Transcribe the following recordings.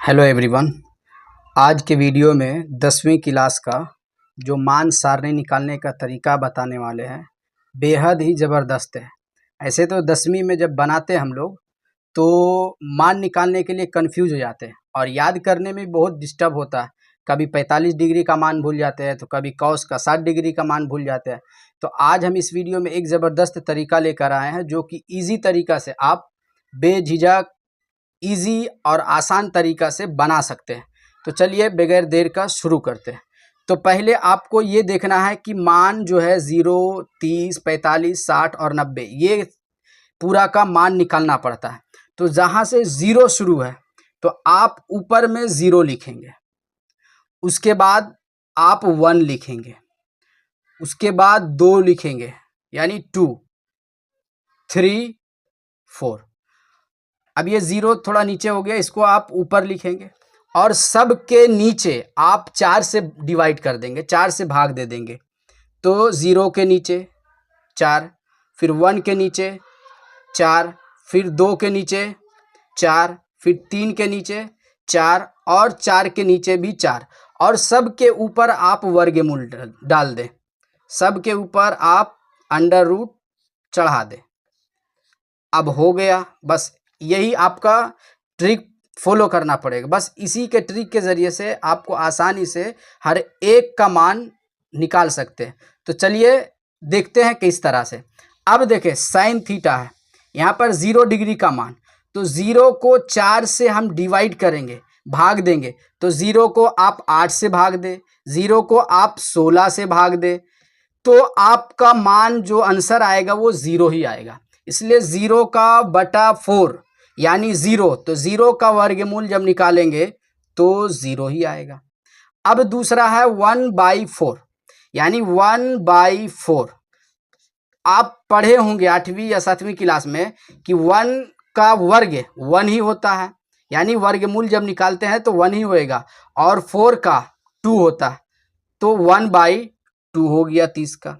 Hello everyone. आज के video में 10वीं क्लास का जो मान सारणी निकालने का तरीका बताने वाले हैं, बेहद ही ज़बरदस्त है। ऐसे तो 10वीं में जब बनाते हैं हम लोग तो मान निकालने के लिए कंफ्यूज हो जाते हैं और याद करने में बहुत डिस्टर्ब होता है। कभी 45 डिग्री का मान भूल जाते हैं तो कभी कॉस का 60 डिग्री का मान भूल जाते हैं। तो आज हम इस वीडियो में एक ज़बरदस्त तरीका लेकर आए हैं जो कि ईजी तरीका से आप बेझिझक इजी और आसान तरीका से बना सकते हैं। तो चलिए बगैर देर का शुरू करते हैं। तो पहले आपको ये देखना है कि मान जो है 0, 30, 45, 60 और 90 ये पूरा का मान निकालना पड़ता है। तो जहाँ से 0 शुरू है तो आप ऊपर में 0 लिखेंगे, उसके बाद आप 1 लिखेंगे, उसके बाद 2 लिखेंगे यानी 2, 3, 4। अब ये 0 थोड़ा नीचे हो गया, इसको आप ऊपर लिखेंगे और सब के नीचे आप 4 से डिवाइड कर देंगे, 4 से भाग दे देंगे। तो 0 के नीचे 4, फिर 1 के नीचे 4, फिर 2 के नीचे 4, फिर 3 के नीचे 4 और 4 के नीचे भी 4 और सब के ऊपर आप वर्गमूल डाल दें, सब के ऊपर आप अंडर रूट चढ़ा दें। अब हो गया। बस यही आपका ट्रिक फॉलो करना पड़ेगा। बस इसी के ट्रिक के ज़रिए से आपको आसानी से हर एक का मान निकाल सकते हैं। तो चलिए देखते हैं किस तरह से। अब देखें साइन थीटा है, यहाँ पर 0 डिग्री का मान, तो 0 को 4 से हम डिवाइड करेंगे, भाग देंगे। तो 0 को आप 8 से भाग दें, 0 को आप 16 से भाग दें, तो आपका मान जो आंसर आएगा वो 0 ही आएगा। इसलिए 0 का बटा 4 यानी 0, तो 0 का वर्गमूल जब निकालेंगे तो 0 ही आएगा। अब दूसरा है 1/4 यानी 1/4। आप पढ़े होंगे 8वीं या 7वीं क्लास में कि 1 का वर्ग 1 ही होता है, यानी वर्गमूल जब निकालते हैं तो 1 ही होएगा, और 4 का 2 होता है, तो 1/2 हो गया 30 का।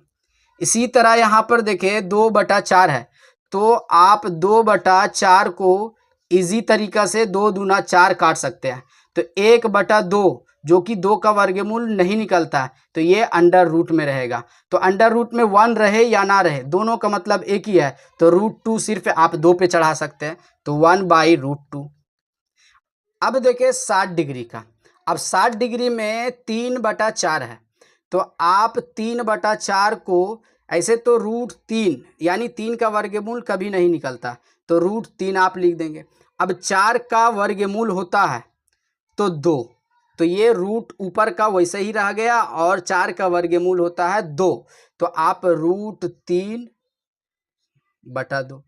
इसी तरह यहाँ पर देखें 2/4 है, तो आप 2/4 को इजी तरीका से 2 दूना 4 काट सकते हैं। तो 1/2 जो कि 2 का वर्गमूल नहीं निकलता है, तो ये अंडर रूट में रहेगा। तो अंडर रूट में 1 रहे या ना रहे, दोनों का मतलब एक ही है, तो √2 सिर्फ आप 2 पे चढ़ा सकते हैं, तो 1/√2। अब देखें 60 डिग्री का। अब 60 डिग्री में 3/4 है, तो आप 3/4 को ऐसे तो √3 यानी 3 का वर्गमूल कभी नहीं निकलता, तो √3 आप लिख देंगे। अब 4 का वर्गमूल होता है तो 2, तो ये रूट ऊपर का वैसे ही रह गया, और 4 का वर्गमूल होता है 2, तो आप √3/2।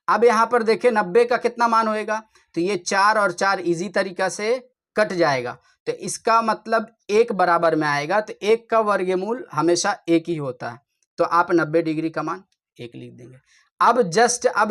अब यहाँ पर देखें 90 का कितना मान होएगा, तो ये 4 और 4 इजी तरीका से कट जाएगा, तो इसका मतलब 1 बराबर में आएगा, तो 1 का वर्गमूल हमेशा 1 ही होता है, तो आप 90 डिग्री का मान 1 लिख देंगे। अब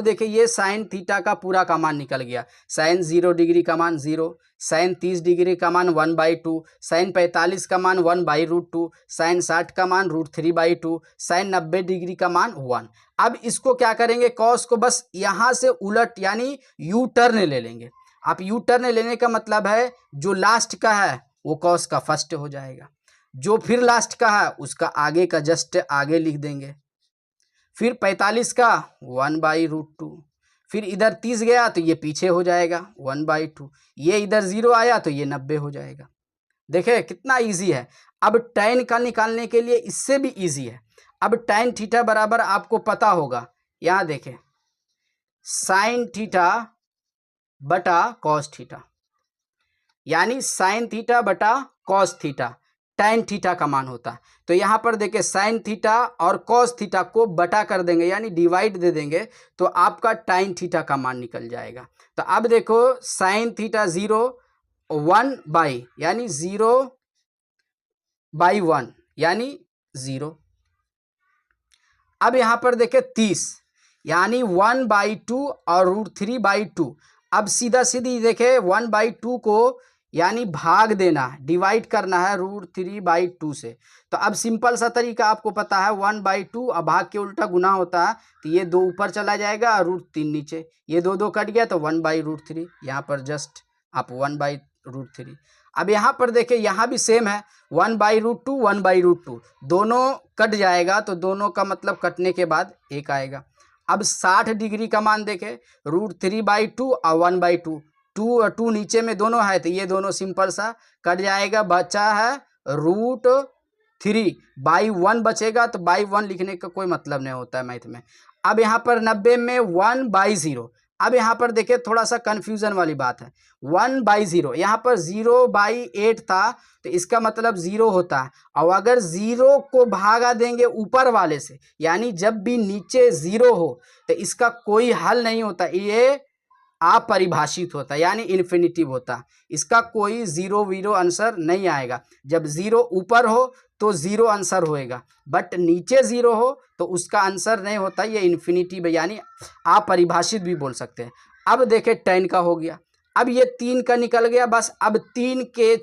देखिए ये साइन थीटा का पूरा का मान निकल गया। साइन 0 डिग्री का मान 0, साइन 30 डिग्री का मान 1/2, साइन 45 का मान 1/√2, साइन 60 का मान √3/2, साइन 90 डिग्री का मान 1। अब इसको क्या करेंगे, कॉस को बस यहाँ से उलट यानी यू टर्न ले लेंगे। आप यू टर्न लेने का मतलब है जो लास्ट का है वो कॉस का फर्स्ट हो जाएगा, जो फिर लास्ट का है उसका आगे का जस्ट आगे लिख देंगे। फिर 45 का 1/√2, फिर इधर 30 गया तो ये पीछे हो जाएगा 1/2, ये इधर 0 आया तो ये 90 हो जाएगा। देखें कितना इजी है। अब tan का निकालने के लिए इससे भी इजी है। अब tan थीटा बराबर आपको पता होगा, यहाँ देखें साइन थीटा बटा कॉस थीटा, यानी साइन थीटा बटा कॉस थीटा tan थीटा का मान होता है। तो यहाँ पर देखिए साइन थीटा और कॉस थीटा को बटा कर देंगे यानी डिवाइड दे देंगे, तो आपका tan थीटा का मान निकल जाएगा। तो अब देखो साइन थीटा 0, 1 यानी 0/1 यानी 0। अब यहाँ पर देखें 30 यानी 1/2 और √3/2। अब सीधा सीधी देखें 1/2 को यानी भाग देना, डिवाइड करना है √3/2 से। तो अब सिंपल सा तरीका आपको पता है, 1/2 अब भाग के उल्टा गुना होता है, तो ये 2 ऊपर चला जाएगा और √3 नीचे, ये 2 कट गया तो 1/√3। यहाँ पर जस्ट आप √3। अब यहाँ पर देखिए यहाँ भी सेम है, 1/√2 1/√2 दोनों कट जाएगा तो दोनों का मतलब कटने के बाद 1 आएगा। अब 60 डिग्री का मान देखें, √3/2 और 1/2, 2 और 2 नीचे में दोनों है तो ये दोनों सिंपल सा कट जाएगा, बचा है √3/1 बचेगा, तो बाई 1 लिखने का कोई मतलब नहीं होता है मैथ में। अब यहाँ पर 90 में 1/0, अब यहाँ पर देखिए थोड़ा सा कन्फ्यूजन वाली बात है, 1/0 यहाँ पर 0/8 था तो इसका मतलब 0 होता है, और अगर 0 को भागा देंगे ऊपर वाले से, यानी जब भी नीचे 0 हो तो इसका कोई हल नहीं होता, ये अपरिभाषित होता है यानी इन्फिनिटिव होता, इसका कोई 0 आंसर नहीं आएगा। जब 0 ऊपर हो तो 0 आंसर होएगा, बट नीचे 0 हो तो उसका आंसर नहीं होता, ये इन्फिनिटिव यानी अपरिभाषित भी बोल सकते हैं। अब देखें 10 का हो गया, अब ये 3 का निकल गया, बस अब 3 के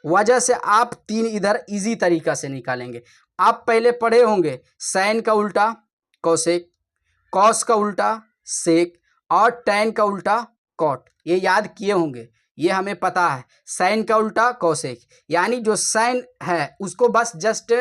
वजह से आप 3 इधर इजी तरीका से निकालेंगे। आप पहले पढ़े होंगे साइन का उल्टा कोसेक, कॉस का उल्टा सेक और टैन का उल्टा कॉट, ये याद किए होंगे, ये हमें पता है। साइन का उल्टा कोसेक, यानी जो साइन है उसको बस जस्ट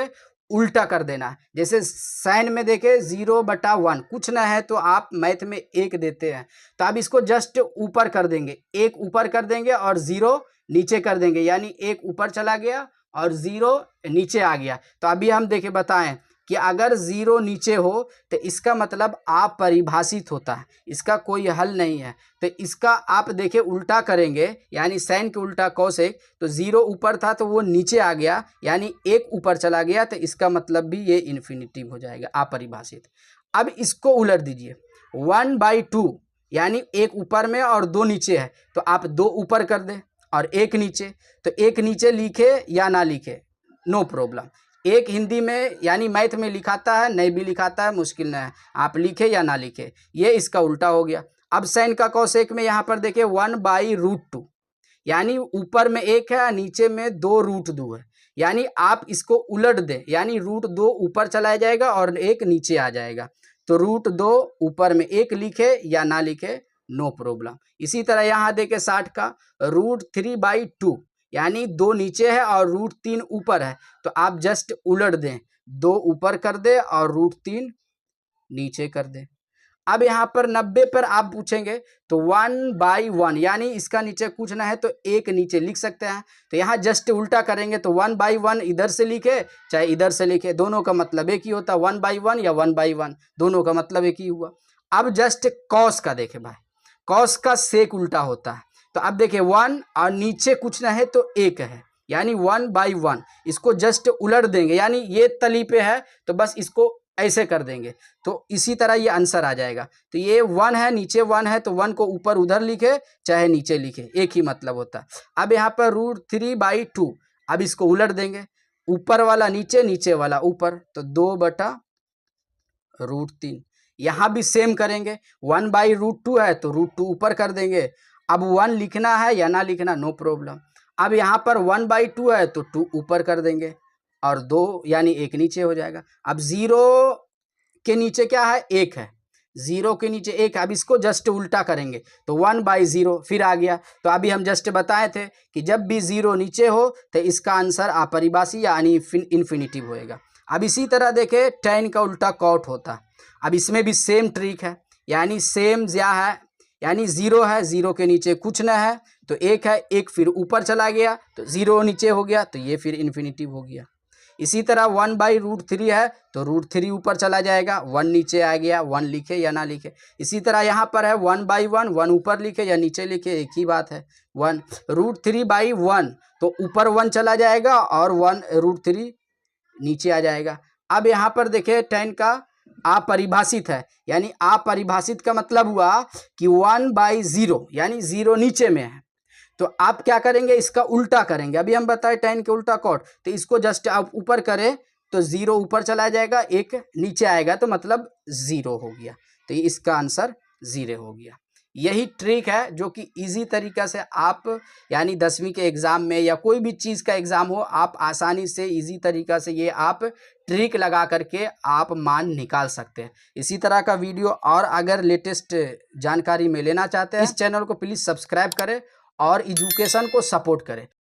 उल्टा कर देना है। जैसे साइन में देखे 0/1 कुछ ना है तो आप मैथ में 1 देते हैं, तो आप इसको जस्ट ऊपर कर देंगे, 1 ऊपर कर देंगे और 0 नीचे कर देंगे, यानी 1 ऊपर चला गया और 0 नीचे आ गया। तो अभी हम देखे बताएं कि अगर 0 नीचे हो तो इसका मतलब अपरिभाषित होता है, इसका कोई हल नहीं है। तो इसका आप देखें उल्टा करेंगे, यानी साइन के उल्टा कोसेक, तो 0 ऊपर था तो वो नीचे आ गया, यानी 1 ऊपर चला गया, तो इसका मतलब भी ये इन्फिनिटिव हो जाएगा, अपरिभाषित। अब इसको उलट दीजिए, 1/2 यानी 1 ऊपर में और 2 नीचे है, तो आप 2 ऊपर कर दें और 1 नीचे, तो 1 नीचे लिखे या ना लिखे नो प्रॉब्लम। 1 हिंदी में यानी मैथ में लिखाता है, नहीं भी लिखाता है, मुश्किल नहीं है, आप लिखे या ना लिखे, ये इसका उल्टा हो गया। अब साइन का कोसेक में यहाँ पर देखिए 1/√2, यानी ऊपर में 1 है नीचे में 2√2 है, यानी आप इसको उलट दें, यानी √2 ऊपर चला जाएगा और 1 नीचे आ जाएगा, तो √2 ऊपर में 1 लिखे या ना लिखे नो प्रॉब्लम। इसी तरह यहाँ देखे 60 का √3/2, यानी 2 नीचे है और √3 ऊपर है, तो आप जस्ट उलट दें, 2 ऊपर कर दे और √3 नीचे कर दे। अब यहाँ पर 90 पर आप पूछेंगे तो 1/1, यानी इसका नीचे कुछ ना है तो 1 नीचे लिख सकते हैं, तो यहाँ जस्ट उल्टा करेंगे तो 1/1 इधर से लिखे चाहे इधर से लिखे, दोनों का मतलब एक ही होता, 1/1 या 1/1 दोनों का मतलब एक ही हुआ। अब जस्ट कॉस का देखे भाई, कॉस का सेक उल्टा होता है, तो अब देखिए 1 और नीचे कुछ ना है तो 1 है, यानी 1/1, इसको जस्ट उलट देंगे, यानी ये तली पे है तो बस इसको ऐसे कर देंगे, तो इसी तरह ये आंसर आ जाएगा। तो ये 1 है नीचे 1 है तो 1 को ऊपर उधर लिखे चाहे नीचे लिखे, एक ही मतलब होता है। अब यहाँ पर √3/2, अब इसको उलट देंगे, ऊपर वाला नीचे नीचे वाला ऊपर, तो 2/√3। यहाँ भी सेम करेंगे, 1/√2 है तो √2 ऊपर कर देंगे, अब 1 लिखना है या ना लिखना नो प्रॉब्लम। अब यहाँ पर 1/2 है तो 2 ऊपर कर देंगे और 2 यानी 1 नीचे हो जाएगा। अब 0 के नीचे क्या है 1 है, 0 के नीचे 1 है, अब इसको जस्ट उल्टा करेंगे तो 1/0 फिर आ गया। तो अभी हम जस्ट बताए थे कि जब भी 0 नीचे हो तो इसका आंसर अपरिभाषी यानी इन्फिनिटिव होएगा। अब इसी तरह देखें tan का उल्टा कॉट होता है, अब इसमें भी सेम ट्रिक है, यानी सेम क्या है, यानी 0 है, 0 के नीचे कुछ ना है तो 1 है, 1 फिर ऊपर चला गया तो 0 नीचे हो गया तो ये फिर इन्फिनिटिव हो गया। इसी तरह 1/√3 है तो √3 ऊपर चला जाएगा, 1 नीचे आ गया, 1 लिखे या ना लिखे। इसी तरह यहाँ पर है 1/1, 1 ऊपर लिखे या नीचे लिखे एक ही बात है। 1 √3/1 तो ऊपर 1 चला जाएगा और 1 √3 नीचे आ जाएगा। अब यहाँ पर देखिए tan का अपरिभाषित है, यानी अपरिभाषित का मतलब हुआ कि 1/0 यानी 0 नीचे में है, तो आप क्या करेंगे इसका उल्टा करेंगे। अभी हम बताएं tan के उल्टा कॉट, तो इसको जस्ट आप ऊपर करें तो 0 ऊपर चला जाएगा, 1 नीचे आएगा तो मतलब 0 हो गया, तो इसका आंसर 0 हो गया। यही ट्रिक है जो कि इजी तरीका से आप यानी 10वीं के एग्ज़ाम में या कोई भी चीज़ का एग्ज़ाम हो, आप आसानी से इजी तरीका से ये आप ट्रिक लगा करके आप मान निकाल सकते हैं। इसी तरह का वीडियो और अगर लेटेस्ट जानकारी में लेना चाहते हैं इस चैनल को प्लीज़ सब्सक्राइब करें और एजुकेशन को सपोर्ट करे।